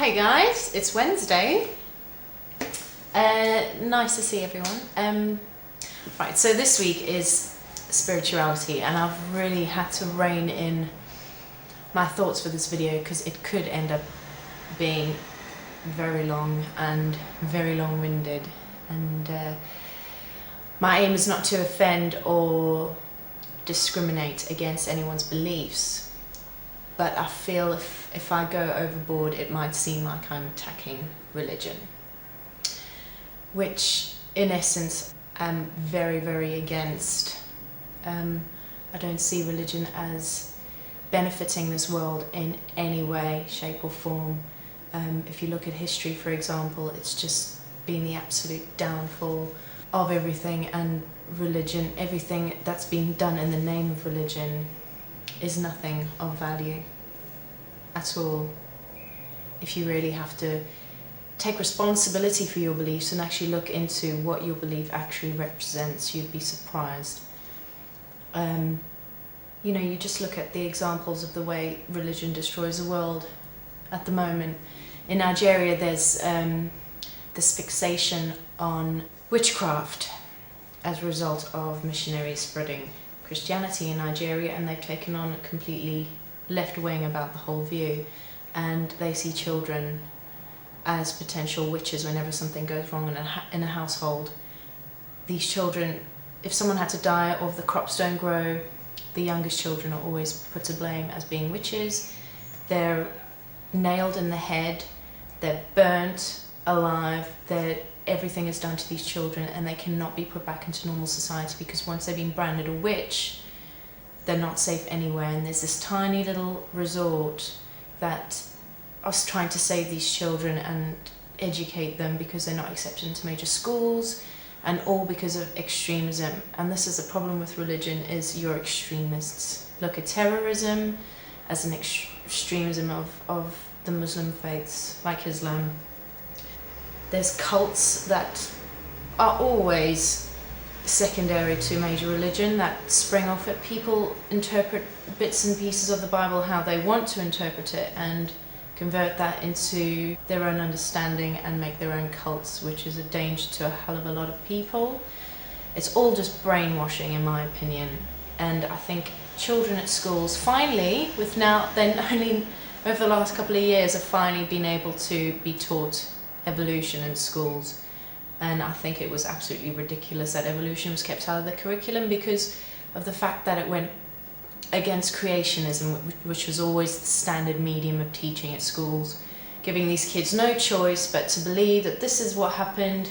Hi guys, it's Wednesday. Nice to see everyone. Right, so this week is spirituality, and I've really had to rein in my thoughts for this video because it could end up being very long and very long-winded, and my aim is not to offend or discriminate against anyone's beliefs, but I feel if I go overboard it might seem like I'm attacking religion, which in essence I'm very, very against. I don't see religion as benefiting this world in any way, shape or form. If you look at history, for example, it's just been the absolute downfall of everything, and religion, everything that's been done in the name of religion is nothing of value at all. If you really have to take responsibility for your beliefs and actually look into what your belief actually represents, you'd be surprised. You know, you just look at the examples of the way religion destroys the world at the moment. In Nigeria, there's this fixation on witchcraft as a result of missionaries spreading Christianity in Nigeria, and they've taken on a completely left wing about the whole view, and they see children as potential witches whenever something goes wrong in a household. These children, if someone had to die or if the crops don't grow, the youngest children are always put to blame as being witches. They're nailed in the head, they're burnt alive, everything is done to these children, and they cannot be put back into normal society because once they've been branded a witch, they're not safe anywhere. And there's this tiny little resort that is trying to save these children and educate them because they're not accepted into major schools, and all because of extremism. And this is the problem with religion, is you're extremists. Look at terrorism as an extremism of the Muslim faiths, like Islam. There's cults that are always secondary to major religion that spring off it. People interpret bits and pieces of the Bible how they want to interpret it and convert that into their own understanding and make their own cults, which is a danger to a hell of a lot of people. It's all just brainwashing, in my opinion. And I think children at schools finally, only over the last couple of years, have finally been able to be taught evolution in schools. And I think it was absolutely ridiculous that evolution was kept out of the curriculum because of the fact that it went against creationism, which was always the standard medium of teaching at schools, giving these kids no choice but to believe that this is what happened.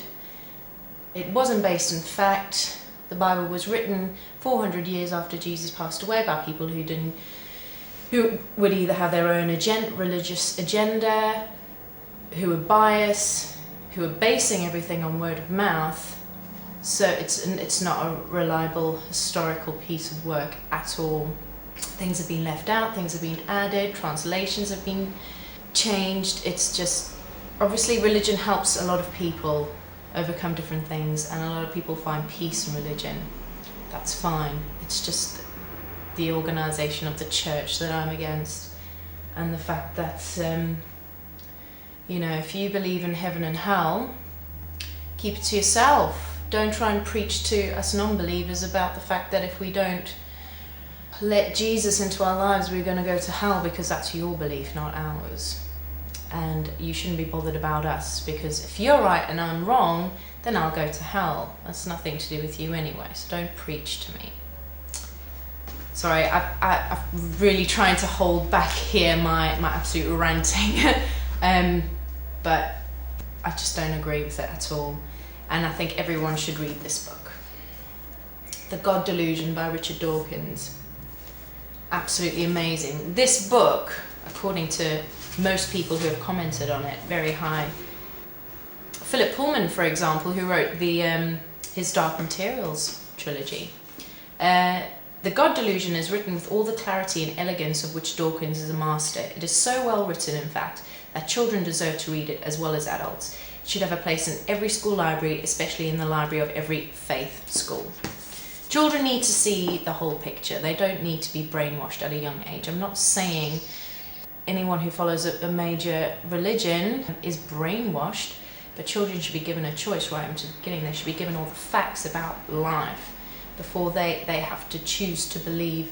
It wasn't based in fact. The Bible was written 400 years after Jesus passed away by people who would either have their own religious agenda, who were biased, who are basing everything on word of mouth. So it's not a reliable historical piece of work at all. Things have been left out, things have been added, translations have been changed. It's just, obviously religion helps a lot of people overcome different things, and a lot of people find peace in religion. That's fine. It's just the organisation of the church that I'm against, and the fact that you know, if you believe in heaven and hell, keep it to yourself. Don't try and preach to us non-believers about the fact that if we don't let Jesus into our lives, we're going to go to hell, because that's your belief, not ours. And you shouldn't be bothered about us, because if you're right and I'm wrong, then I'll go to hell. That's nothing to do with you anyway, so don't preach to me. Sorry, I'm really trying to hold back here my absolute ranting. But I just don't agree with it at all, and I think everyone should read this book. The God Delusion by Richard Dawkins. Absolutely amazing. This book, according to most people who have commented on it, very high. Philip Pullman, for example, who wrote his Dark Materials trilogy. The God Delusion is written with all the clarity and elegance of which Dawkins is a master. It is so well written, in fact, that children deserve to read it as well as adults. It should have a place in every school library, especially in the library of every faith school. Children need to see the whole picture. They don't need to be brainwashed at a young age. I'm not saying anyone who follows a major religion is brainwashed, but children should be given a choice right into the beginning. They should be given all the facts about life before they have to choose to believe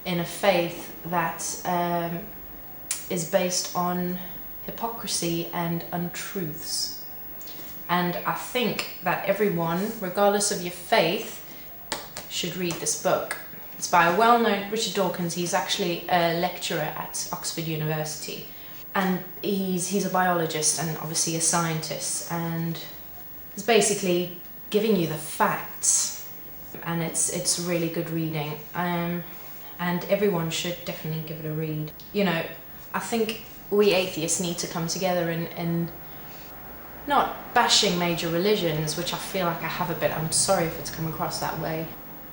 in a faith that is based on hypocrisy and untruths. And I think that everyone, regardless of your faith, should read this book. It's by a well-known Richard Dawkins. He's actually a lecturer at Oxford University, and he's a biologist and obviously a scientist, and he's basically giving you the facts, and it's really good reading, and everyone should definitely give it a read. You know, I think we atheists need to come together and not bashing major religions, which I feel like I have a bit. I'm sorry if it's come across that way.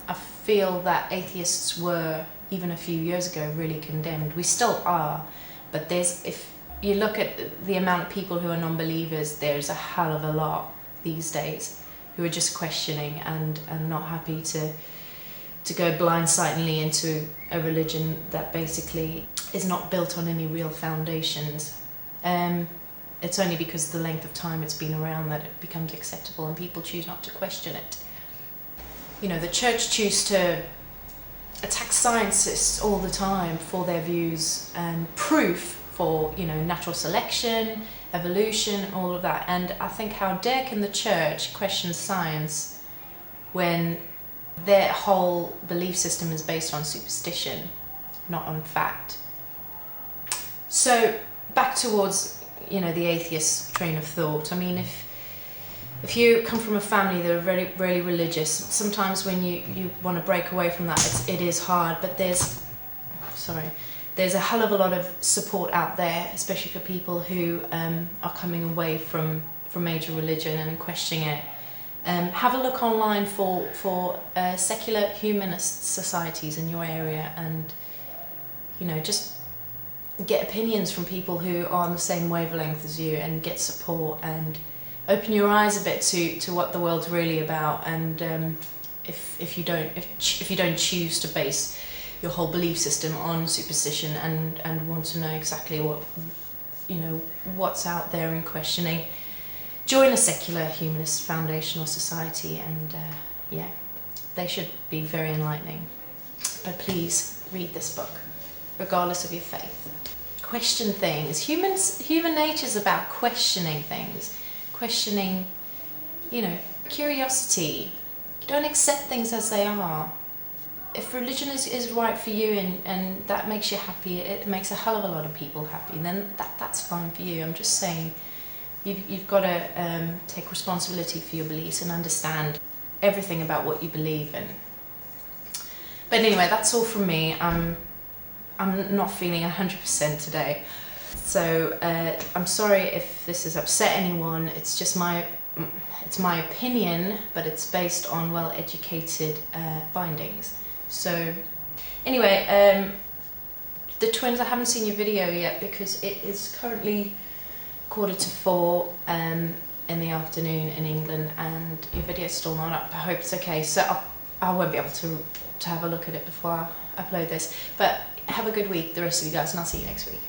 I feel that atheists were, even a few years ago, really condemned. We still are, but if you look at the amount of people who are non-believers, there's a hell of a lot these days who are just questioning and not happy to go blindsidedly into a religion that basically is not built on any real foundations. It's only because of the length of time it's been around that it becomes acceptable and people choose not to question it. You know, the church choose to attack scientists all the time for their views and proof for, you know, natural selection, evolution, all of that. And I think, how dare can the church question science when their whole belief system is based on superstition, not on fact. So back towards, you know, the atheist train of thought. I mean, if you come from a family that are really, really religious, sometimes when you want to break away from that, it is hard, but there's a hell of a lot of support out there, especially for people who are coming away from major religion and questioning it. Have a look online for secular humanist societies in your area, and, you know, just get opinions from people who are on the same wavelength as you, and get support and open your eyes a bit to what the world's really about. And if you don't choose to base your whole belief system on superstition and want to know exactly what, you know, what's out there and questioning, join a secular humanist foundation or society, and yeah, they should be very enlightening. But please read this book, regardless of your faith. Question things. Human nature is about questioning things, questioning, you know, curiosity. Don't accept things as they are. If religion is right for you and that makes you happy, it makes a hell of a lot of people happy, then that's fine for you. I'm just saying, you've got to take responsibility for your beliefs and understand everything about what you believe in. But anyway, that's all from me. I'm not feeling 100% today, so I'm sorry if this has upset anyone. It's just my opinion, but it's based on well-educated findings. So anyway, the twins, I haven't seen your video yet because it is currently 3:45 in the afternoon in England, and your video is still not up. I hope it's okay. So I won't be able to have a look at it before I upload this. But have a good week, the rest of you guys, and I'll see you next week.